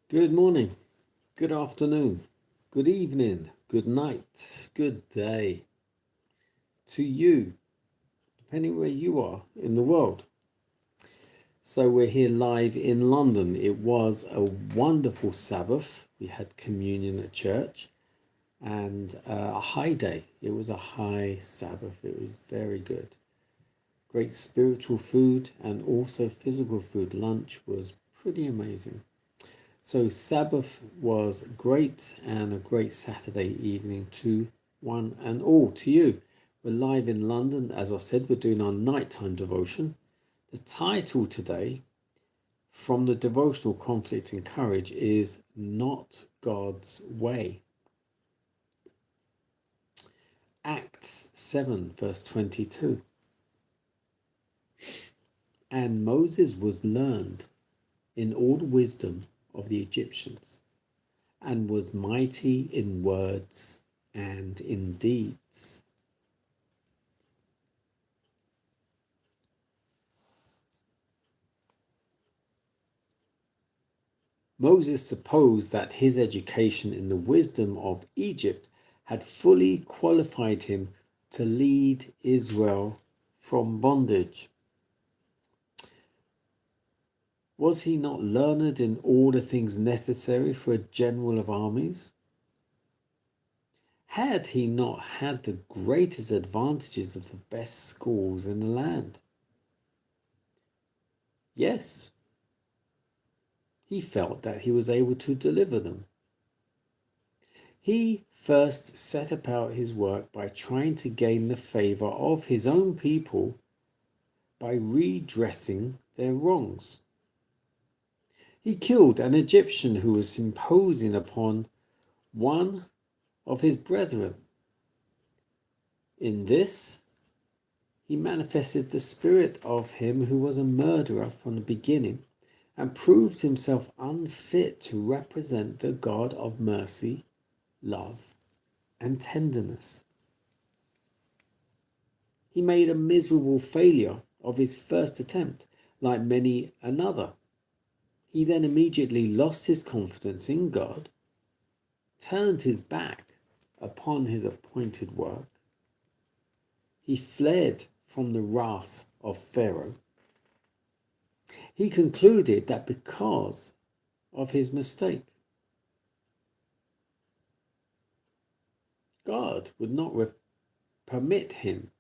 Good morning, good afternoon, good evening, good night, good day to you, depending where you are in the world. So we're here live in London. It was a wonderful Sabbath. We had communion at church and a high day. It was a high Sabbath. It was very good. Great spiritual food and also physical food. Lunch was pretty amazing. So Sabbath was great and a great Saturday evening to one and all. To you, we're live in London. As I said, we're doing our nighttime devotion. The title today from the devotional Conflict and Courage is Not God's Way. Acts 7 verse 22. And Moses was learned in all the wisdom of the Egyptians, and was mighty in words and in deeds. Moses supposed that his education in the wisdom of Egypt had fully qualified him to lead Israel from bondage. Was he not learned in all the things necessary for a general of armies? Had he not had the greatest advantages of the best schools in the land? Yes, he felt that he was able to deliver them. He first set about his work by trying to gain the favor of his own people by redressing their wrongs. He killed an Egyptian who was imposing upon one of his brethren. In this, he manifested the spirit of him who was a murderer from the beginning and proved himself unfit to represent the God of mercy, love, and tenderness. He made a miserable failure of his first attempt, like many another. He then immediately lost his confidence in God, turned his back upon his appointed work. He fled from the wrath of Pharaoh. He concluded that because of his mistake, God would not permit him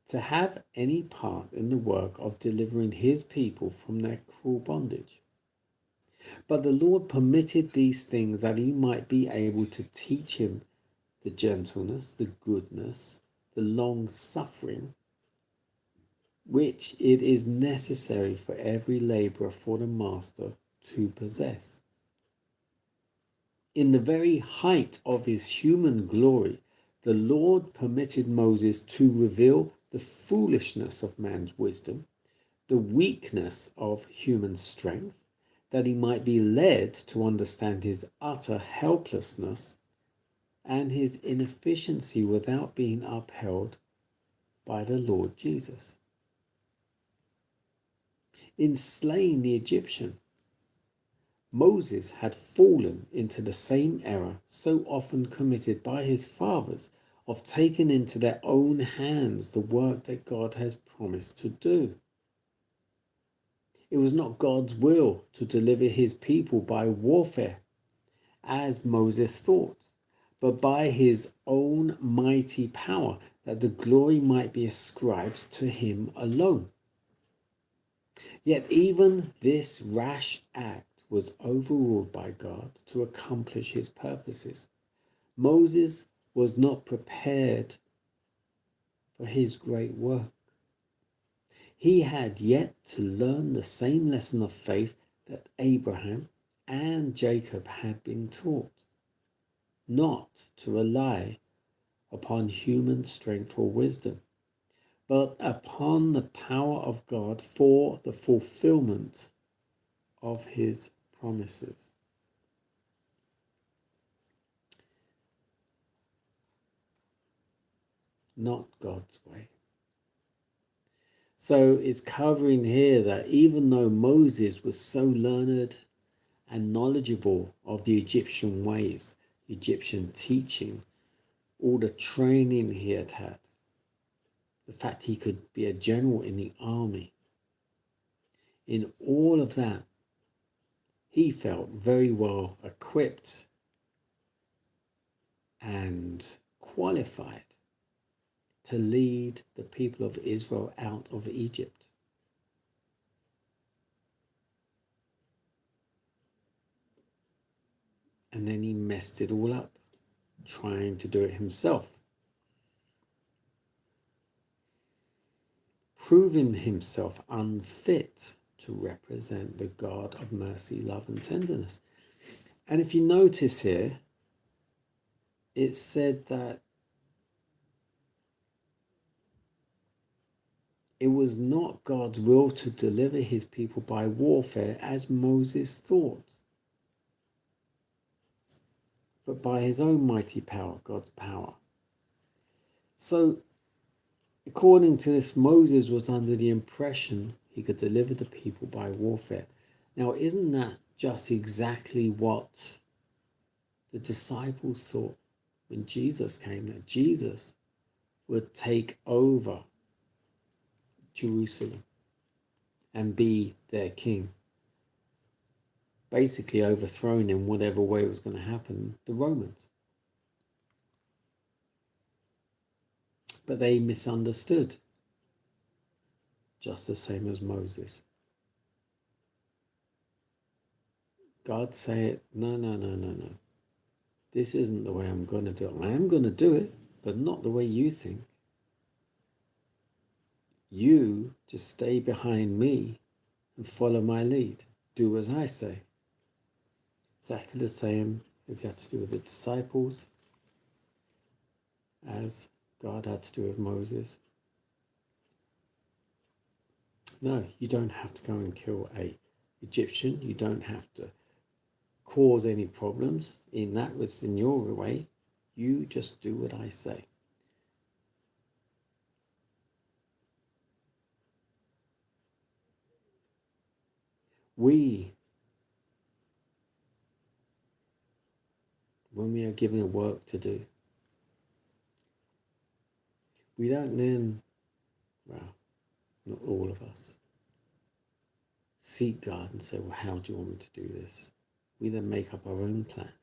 to have any part in the work of delivering his people from their cruel bondage. But the Lord permitted these things that he might be able to teach him the gentleness, the goodness, the long suffering, which it is necessary for every laborer for the master to possess. In the very height of his human glory, the Lord permitted Moses to reveal the foolishness of man's wisdom, the weakness of human strength, that he might be led to understand his utter helplessness and his inefficiency without being upheld by the Lord Jesus. In slaying the Egyptian, Moses had fallen into the same error so often committed by his fathers of taking into their own hands the work that God has promised to do. It was not God's will to deliver his people by warfare, as Moses thought, but by his own mighty power, that the glory might be ascribed to him alone. Yet even this rash act was overruled by God to accomplish his purposes. Moses was not prepared for his great work. He had yet to learn the same lesson of faith that Abraham and Jacob had been taught, not to rely upon human strength or wisdom, but upon the power of God for the fulfillment of his promises. Not God's way. So it's covering here that even though Moses was so learned and knowledgeable of the Egyptian ways, Egyptian teaching, all the training he had had, the fact he could be a general in the army. In all of that, he felt very well equipped and qualified to lead the people of Israel out of Egypt. And then he messed it all up, trying to do it himself, proving himself unfit to represent the God of mercy, love, and tenderness. And if you notice here, it said that it was not God's will to deliver his people by warfare as Moses thought, but by his own mighty power, God's power. So, according to this, Moses was under the impression he could deliver the people by warfare. Now, isn't that just exactly what the disciples thought when Jesus came? That Jesus would take over Jerusalem and be their king, basically overthrowing in whatever way was going to happen the Romans. But they misunderstood, just the same as Moses. God said, no. This isn't the way I'm going to do it. I am going to do it, but not the way you think. You just stay behind me and follow my lead. Do as I say. Exactly the same as you had to do with the disciples, as God had to do with Moses. No, you don't have to go and kill an Egyptian. You don't have to cause any problems in that was in your way. You just do what I say. When we are given a work to do, we don't then, well, not all of us, seek God and say, well, how do you want me to do this? We then make up our own plan,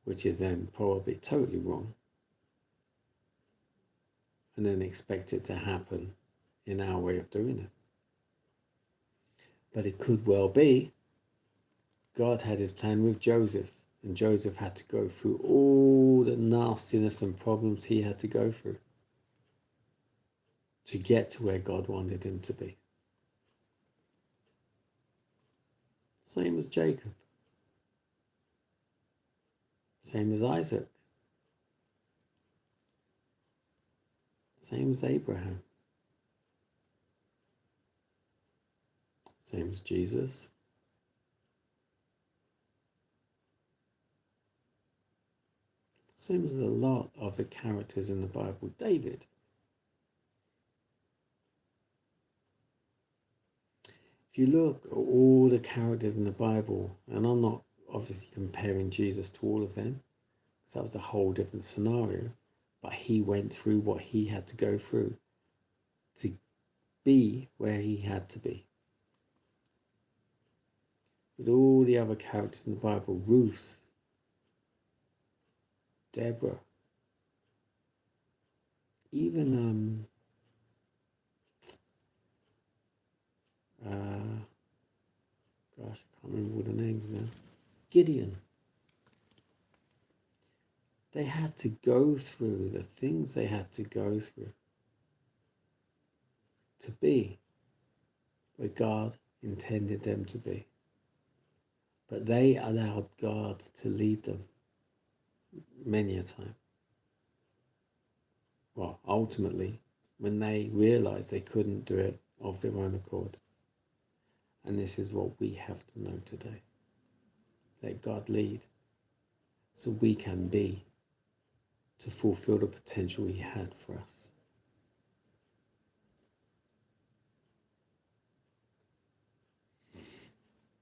which is then probably totally wrong, and then expect it to happen in our way of doing it. But it could well be God had his plan with Joseph, and Joseph had to go through all the nastiness and problems he had to go through to get to where God wanted him to be. Same as Jacob. Same as Isaac. Same as Abraham. Same as Jesus. Same as a lot of the characters in the Bible. David. If you look at all the characters in the Bible, and I'm not obviously comparing Jesus to all of them, because that was a whole different scenario, but he went through what he had to go through to be where he had to be. With all the other characters in the Bible, Ruth, Deborah, even gosh, I can't remember all the names now. Gideon. They had to go through the things they had to go through to be where God intended them to be. But they allowed God to lead them many a time. Well, ultimately, when they realized they couldn't do it of their own accord. And this is what we have to know today. Let God lead so we can be to fulfill the potential he had for us.